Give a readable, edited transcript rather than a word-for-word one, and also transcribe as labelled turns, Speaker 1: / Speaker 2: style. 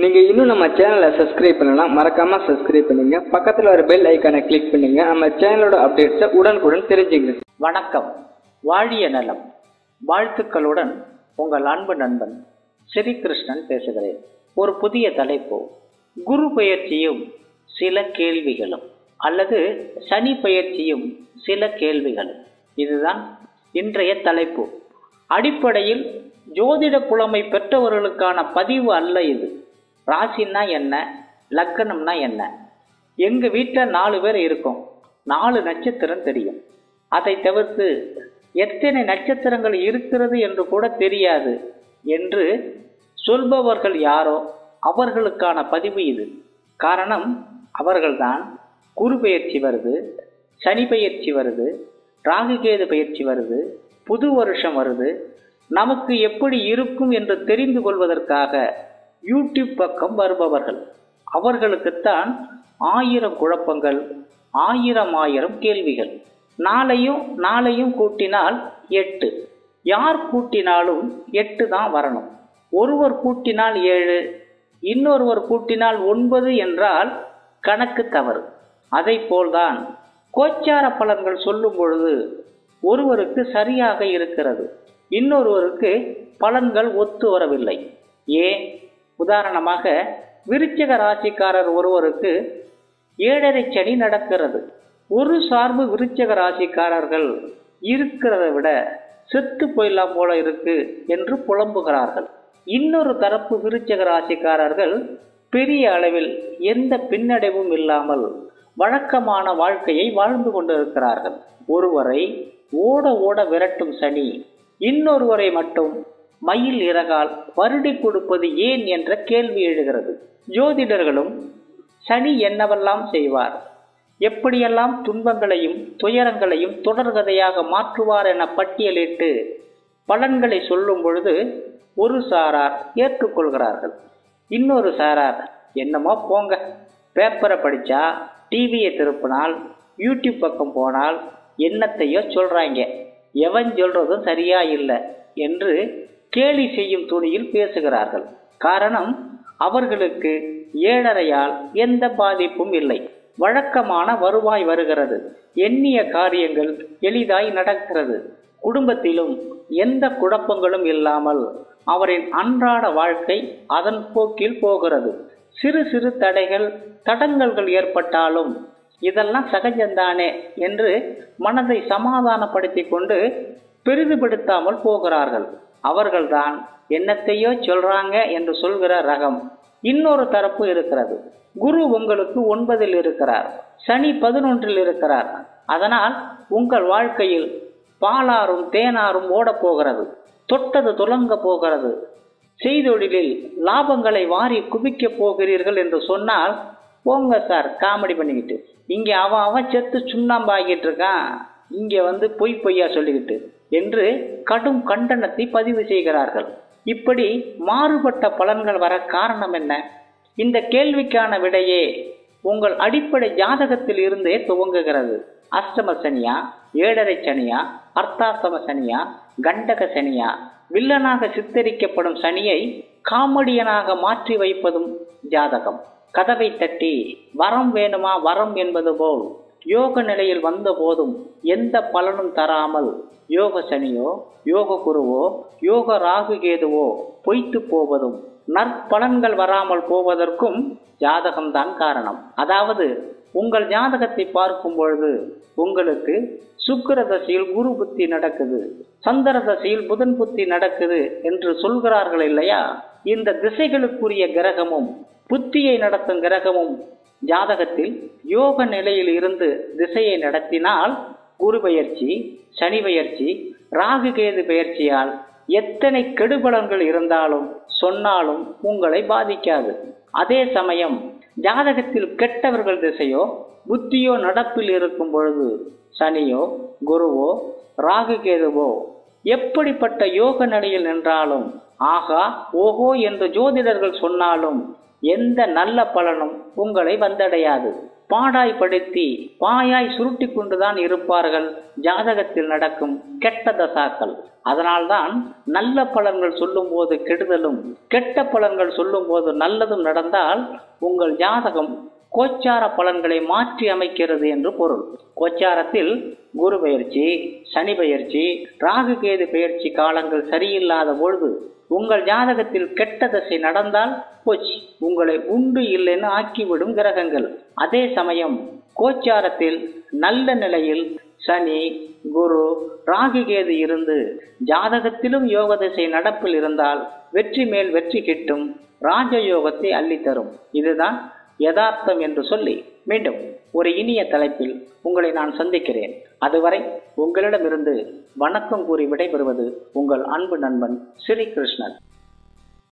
Speaker 1: நீங்க இன்னும் நம்ம சேனலை சப்ஸ்கிரைப் பண்ணலாம், மறக்காம சப்ஸ்கிரைப் பண்ணுங்க. பக்கத்துல ஒரு பெல் ஐக்கானை கிளிக் பண்ணுங்க. நம்ம சேனலோட அப்டேட்ஸை உடனுக்குடன் தெரிஞ்சுங்க.
Speaker 2: வணக்கம். வாழிய நலம் வாழ்த்துக்களுடன் உங்கள் அன்பு நண்பன் ஸ்ரீகிருஷ்ணன் பேசுகிறேன். ஒரு புதிய தலைப்பு, குரு பெயர்ச்சியும் சில கேள்விகளும் அல்லது சனி பெயர்ச்சியும் சில கேள்விகளும். இதுதான் இன்றைய தலைப்பு. அடிப்படையில் ஜோதிட புலமை பெற்றவர்களுக்கான பதிவு அல்ல இது. ராசின்னா என்ன, லக்கணம்னா என்ன? எங்கள் வீட்டில் 4 பேர் இருக்கோம், 4 நட்சத்திரம் தெரியும். அதை தவிர்த்து எத்தனை நட்சத்திரங்கள் இருக்கிறது என்று கூட தெரியாது என்று சொல்பவர்கள் யாரோ அவர்களுக்கான பதிவு இது. காரணம், அவர்கள்தான் குரு பெயர்ச்சி வருது, சனி பெயர்ச்சி வருது, ராகுகேது பெயர்ச்சி வருது, புது வருஷம் வருது, நமக்கு எப்படி இருக்கும் என்று தெரிந்து கொள்வதற்காக யூடியூப் பக்கம் வருபவர்கள். அவர்களுக்குத்தான் 1000 குழப்பங்கள், 1000 கேள்விகள். நாளையும் கூட்டினால் 8. யார் கூட்டினாலும் 8 தான் வரணும். ஒருவர் கூட்டினால் 7, இன்னொருவர் கூட்டினால் 9 என்றால் கணக்கு தவறு. அதை போல்தான் கோச்சார பலன்கள் சொல்லும் பொழுது ஒருவருக்கு சரியாக இருக்கிறது, இன்னொருவருக்கு பலன்கள் ஒத்து வரவில்லை. ஏன்? உதாரணமாக, விருச்சிக ராசிக்காரர் ஒருவருக்கு 7.5 சனி நடக்கிறது. ஒரு சார்பு விருச்சிக ராசிக்காரர்கள் இருக்கிறத விட செத்து போயிடலாம் போல இருக்கு என்று புலம்புகிறார்கள். இன்னொரு தரப்பு விருச்சிக ராசிக்காரர்கள் பெரிய அளவில் எந்த பின்னடைவும் இல்லாமல் வழக்கமான வாழ்க்கையை வாழ்ந்து கொண்டிருக்கிறார்கள். ஒருவரை ஓட ஓட விரட்டும் சனி இன்னொருவரை மட்டும் மயில் இறகால் வருடி கொடுப்பது ஏன் என்ற கேள்வி எழுகிறது. ஜோதிடர்களும் சனி என்னவெல்லாம் செய்வார், எப்படியெல்லாம் துன்பங்களையும் துயரங்களையும் தொடர்கதையாக மாற்றுவார் என பட்டியலிட்டு பலன்களை சொல்லும் பொழுது ஒரு சாரார் ஏற்றுக்கொள்கிறார்கள், இன்னொரு சாரார் என்னமோ போங்க, பேப்பரை படித்தா, டிவியை திருப்பினால், யூடியூப் பக்கம் போனால் என்னத்தையோ சொல்கிறாங்க, எவன் சொல்கிறதும் சரியா இல்லை என்று கேலி செய்யும் துணியில் பேசுகிறார்கள். காரணம், அவர்களுக்கு 7.5 எந்த பாதிப்பும் இல்லை, வழக்கமான வருவாய் வருகிறது, எண்ணிய காரியங்கள் எளிதாய் நடக்கிறது, குடும்பத்திலும் எந்த குழப்பங்களும் இல்லாமல் அவரின் அன்றாட வாழ்க்கை அதன் போக்கில் போகிறது. சிறு சிறு தடங்கல்கள் ஏற்பட்டாலும் இதெல்லாம் சகஜம்தானே என்று மனதை சமாதானப்படுத்தி கொண்டு பெரிதுபடுத்தாமல் போகிறார்கள். அவர்கள்தான் என்னத்தையோ சொல்றாங்க என்று சொல்கிற ரகம். இன்னொரு தரப்பு இருக்கிறது. குரு உங்களுக்கு 9 இருக்கிறார், சனி 11 இருக்கிறார். அதனால் உங்கள் வாழ்க்கையில் பாலாரும் தேனாரும் ஓட போகிறது, தொட்டது துலங்க போகிறது, செய்தொழிலில் லாபங்களை வாரி குவிக்க போகிறீர்கள் என்று சொன்னால், போங்க சார் காமெடி பண்ணிக்கிட்டு, இங்கே அவன் செத்து சுண்ணாம்பாகிட்டு இருக்கான், இங்கே வந்து பொய்யா சொல்லிக்கிட்டு என்று கடும் கண்டனத்தை பதிவு செய்கிறார்கள். இப்படி மாறுபட்ட பலன்கள் வர காரணம் என்ன? இந்த கேள்விக்கான விடையே உங்கள் அடிப்படை ஜாதகத்தில் இருந்தே துவங்குகிறது. அஷ்டம சனியா, 7.5 சனியா, அர்த்தாஷ்டம சனியா, கண்டக சனியா? வில்லனாக சித்தரிக்கப்படும் சனியை காமெடியனாக மாற்றி வைப்பதும் ஜாதகம். கதவை தட்டி வரம் வேணுமா வரம் என்பது போல் யோக நிலையில் வந்த போதும் எந்த பலனும் தராமல் யோக சனியோ, யோக குருவோ, யோக ராகு கேதுவோ பொய்த்து போவதும், நற்பலன்கள் வராமல் போவதற்கும் ஜாதகம்தான் காரணம். அதாவது, உங்கள் ஜாதகத்தை பார்க்கும் பொழுது உங்களுக்கு சுக்கிர தசையில் குரு புத்தி நடக்குது, சந்திர தசையில் புதன் புத்தி நடக்குது என்று சொல்கிறார்கள் இல்லையா? இந்த திசைகளுக்குரிய கிரகமும் புத்தியை நடத்தும் கிரகமும் ஜாதகத்தில் யோக நிலையில் இருந்து திசையை நடத்தினால் குரு பெயர்ச்சி, சனி பெயர்ச்சி, ராகு கேது பெயர்ச்சியால் எத்தனை கெடுபலன்கள் இருந்தாலும் சொன்னாலும் உங்களை பாதிக்காது. அதே சமயம் ஜாதகத்தில் கெட்டவர்கள் திசையோ புத்தியோ நடப்பில் இருக்கும் பொழுது சனியோ குருவோ ராகு கேதுவோ எப்படிப்பட்ட யோக நிலையில் நின்றாலும், ஆகா ஓஹோ என்று ஜோதிடர்கள் சொன்னாலும் எந்த நல்ல பலனும் உங்களை வந்தடையாது. பாடாய்படுத்தி பாயாய் சுருட்டி கொண்டுதான் இருப்பார்கள் ஜாதகத்தில் நடக்கும் கெட்ட தசாக்கள். அதனால்தான் நல்ல பலன்கள் சொல்லும் போது கெடுதலும், கெட்ட பலன்கள் சொல்லும் போது நல்லதும் நடந்தால் உங்கள் ஜாதகம் கோச்சார பலன்களை மாற்றி அமைக்கிறது என்று பொருள். கோச்சாரத்தில் குரு பெயர்ச்சி, சனி பெயர்ச்சி, ராகு கேது பெயர்ச்சி காலங்கள் சரியில்லாத பொழுது உங்கள் ஜாதகத்தில் கெட்ட தசை நடந்தால் போச்சு, உங்களை உண்டு இல்லைன்னு ஆக்கிவிடும் கிரகங்கள். அதே சமயம் கோச்சாரத்தில் நல்ல நிலையில் சனி, குரு, ராகு கேது இருந்து ஜாதகத்திலும் யோக திசை நடப்பில் இருந்தால் வெற்றி மேல் வெற்றி கிட்டும், ராஜயோகத்தை அள்ளித்தரும். இதுதான் யதார்த்தம் என்று சொல்லி மீண்டும் ஒரு இனிய தலைப்பில் உங்களை நான் சந்திக்கிறேன். அதுவரை உங்களிடமிருந்து வணக்கம் கூறி விடைபெறுவது உங்கள் அன்பு நண்பன் ஸ்ரீகிருஷ்ணன்.